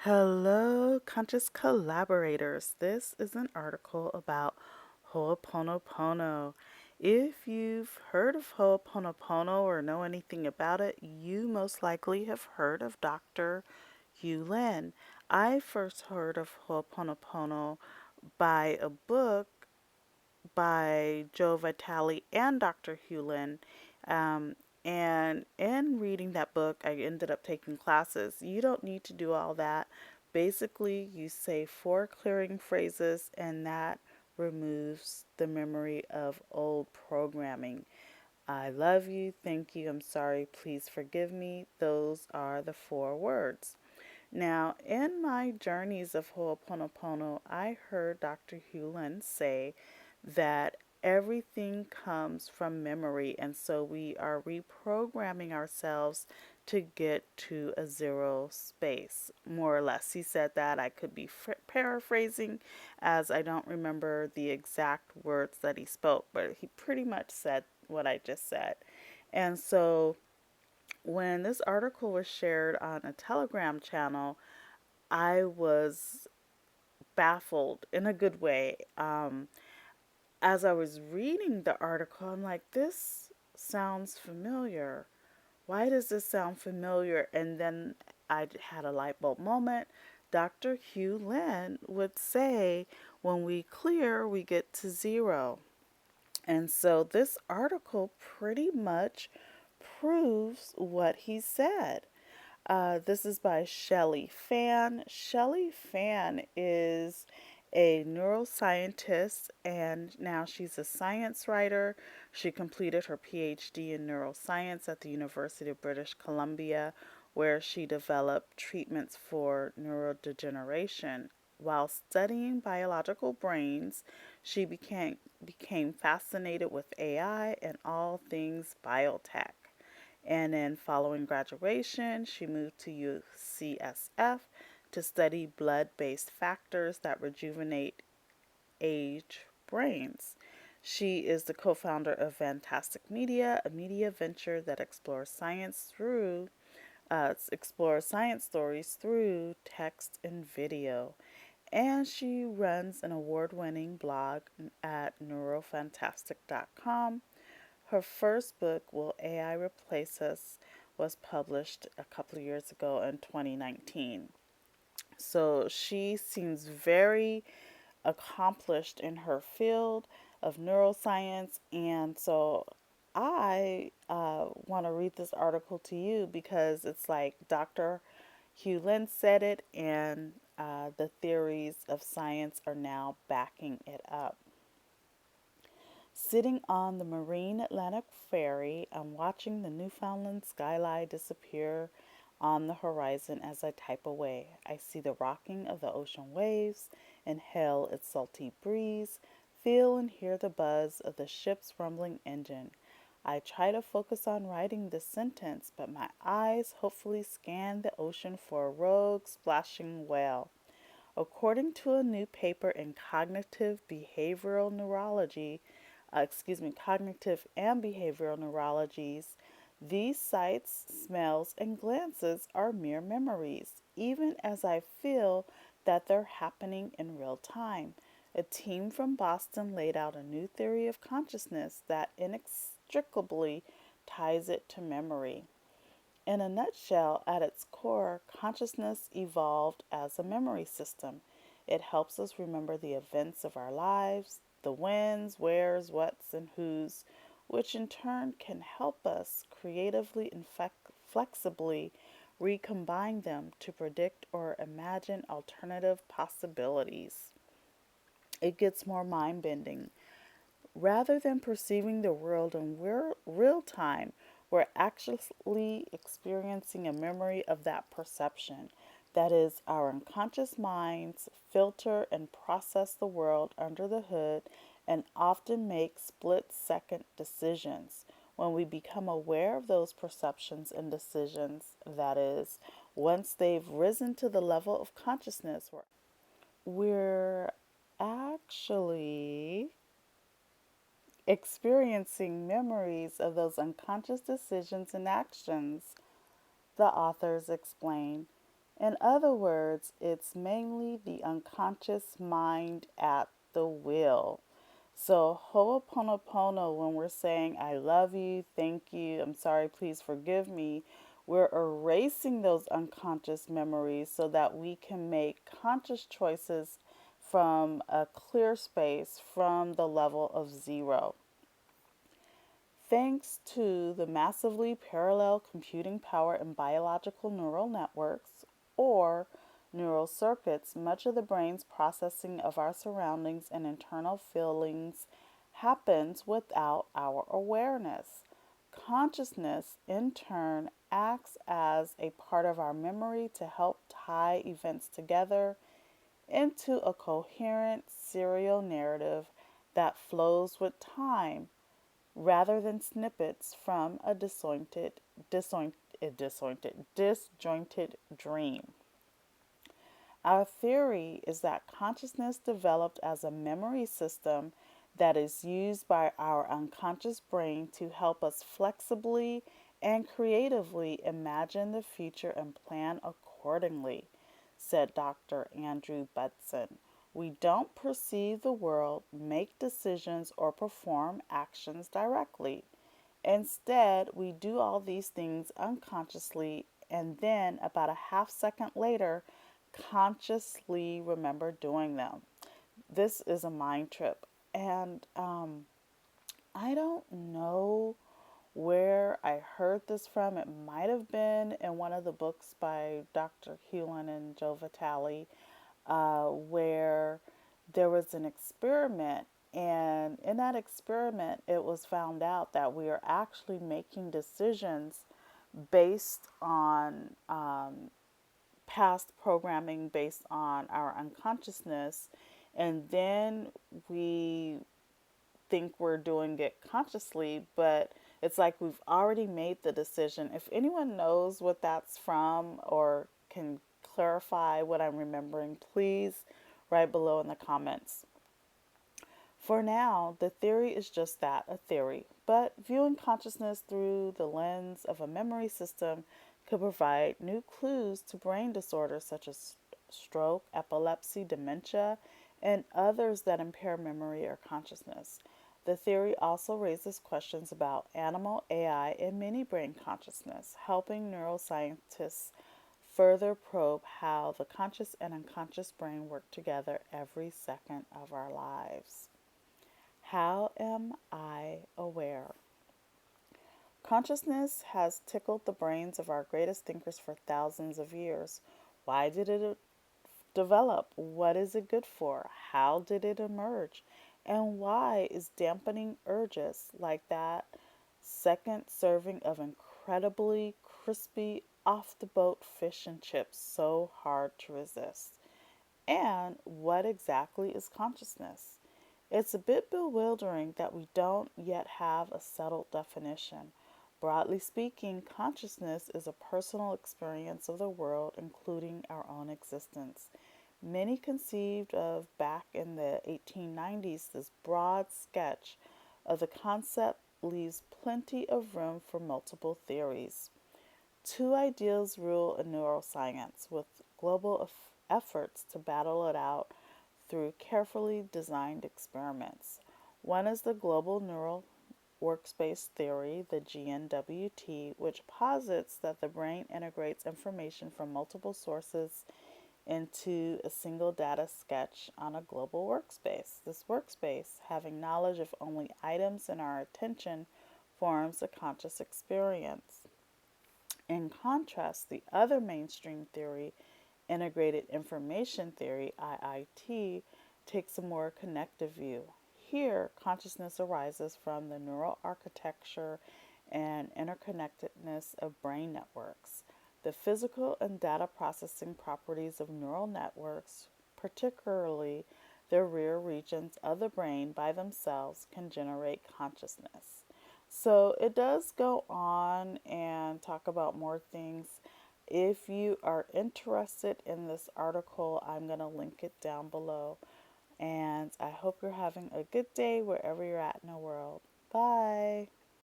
Hello, conscious collaborators. This is an article about Ho'oponopono. If you've heard of Ho'oponopono or know anything about it, you most likely have heard of Dr. Hew Len. I first heard of Ho'oponopono by a book by Joe Vitale and Dr. Hew Len. Um, and in reading that book, I ended up taking classes. You don't need to do all that. Basically, you say four clearing phrases, and that removes the memory of old programming. I love you, thank you, I'm sorry, please forgive me. Those are the four words. Now, in my journeys of Ho'oponopono, I heard Dr. Hew Len say that everything comes from memory, and so we are reprogramming ourselves to get to a zero space, more or less. He said that. I could be paraphrasing, as I don't remember the exact words that he spoke, but he pretty much said what I just said. And so when this article was shared on a Telegram channel, I was baffled in a good way. As I was reading the article, I'm like, this sounds familiar. Why does this sound familiar? And then I had a light bulb moment. Dr. Hew Len would say, when we clear, we get to zero. And so this article pretty much proves what he said. This is by Shelly Fan. Shelly Fan is a neuroscientist and now she's a science writer. She completed her PhD in neuroscience at the University of British Columbia, where she developed treatments for neurodegeneration. While studying biological brains, she became fascinated with AI and all things biotech. And then, following graduation, she moved to UCSF to study blood based factors that rejuvenate age brains. She is the co founder of Fantastic Media, a media venture that explores science stories through text and video. And she runs an award winning blog at neurofantastic.com. Her first book, Will AI Replace Us, was published a couple of years ago in 2019. So she seems very accomplished in her field of neuroscience. And so I want to read this article to you because it's like Dr. Hew Len said it, and the theories of science are now backing it up. Sitting on the marine Atlantic ferry, I'm watching the Newfoundland skyline disappear on the horizon as I type away. I see the rocking of the ocean waves, inhale its salty breeze, feel and hear the buzz of the ship's rumbling engine. I try to focus on writing this sentence, but my eyes hopefully scan the ocean for a rogue, splashing whale. According to a new paper in cognitive and behavioral neurologies, these sights, smells, and glances are mere memories, even as I feel that they're happening in real time. A team from Boston laid out a new theory of consciousness that inextricably ties it to memory. In a nutshell, at its core, consciousness evolved as a memory system. It helps us remember the events of our lives, the whens, wheres, whats, and whos, which in turn can help us creatively and flexibly recombine them to predict or imagine alternative possibilities. It gets more mind bending. Rather than perceiving the world in real time, we're actually experiencing a memory of that perception. That is, our unconscious minds filter and process the world under the hood and often make split second decisions. When we become aware of those perceptions and decisions, that is, once they've risen to the level of consciousness, we're actually experiencing memories of those unconscious decisions and actions, the authors explain. In other words, it's mainly the unconscious mind at the wheel. So, ho'oponopono, when we're saying, I love you, thank you, I'm sorry, please forgive me, we're erasing those unconscious memories so that we can make conscious choices from a clear space from the level of zero. Thanks to the massively parallel computing power in biological neural networks, or neural circuits, much of the brain's processing of our surroundings and internal feelings happens without our awareness. Consciousness, in turn, acts as a part of our memory to help tie events together into a coherent serial narrative that flows with time rather than snippets from a disjointed dream. Our theory is that consciousness developed as a memory system that is used by our unconscious brain to help us flexibly and creatively imagine the future and plan accordingly, said Dr. Andrew Budson. We don't perceive the world, make decisions, or perform actions directly. Instead, we do all these things unconsciously and then, about a half second later, consciously remember doing them. This is a mind trip. And I don't know where I heard this from. It might have been in one of the books by Dr. Hew Len and Joe Vitale, where there was an experiment. And in that experiment, it was found out that we are actually making decisions based on past programming, based on our unconsciousness. And then we think we're doing it consciously, but it's like we've already made the decision. If anyone knows what that's from or can clarify what I'm remembering, please write below in the comments. For now, the theory is just that, a theory, but viewing consciousness through the lens of a memory system could provide new clues to brain disorders such as stroke, epilepsy, dementia, and others that impair memory or consciousness. The theory also raises questions about animal AI and mini brain consciousness, helping neuroscientists further probe how the conscious and unconscious brain work together every second of our lives. How am I aware? Consciousness has tickled the brains of our greatest thinkers for thousands of years. Why did it develop? What is it good for? How did it emerge? And why is dampening urges like that second serving of incredibly crispy off the boat fish and chips so hard to resist? And what exactly is consciousness? It's a bit bewildering that we don't yet have a settled definition. Broadly speaking, consciousness is a personal experience of the world, including our own existence. Many conceived of back in the 1890s, this broad sketch of the concept leaves plenty of room for multiple theories. Two ideals rule in neuroscience, with global efforts to battle it out through carefully designed experiments. One is the global neural workspace theory, the GNWT, which posits that the brain integrates information from multiple sources into a single data sketch on a global workspace. This workspace, having knowledge of only items in our attention, forms a conscious experience. In contrast, the other mainstream theory, integrated information theory, IIT, takes a more connective view. Here, consciousness arises from the neural architecture and interconnectedness of brain networks. The physical and data processing properties of neural networks, particularly the rear regions of the brain by themselves, can generate consciousness. So it does go on and talk about more things. If you are interested in this article, I'm going to link it down below. And I hope you're having a good day wherever you're at in the world. Bye.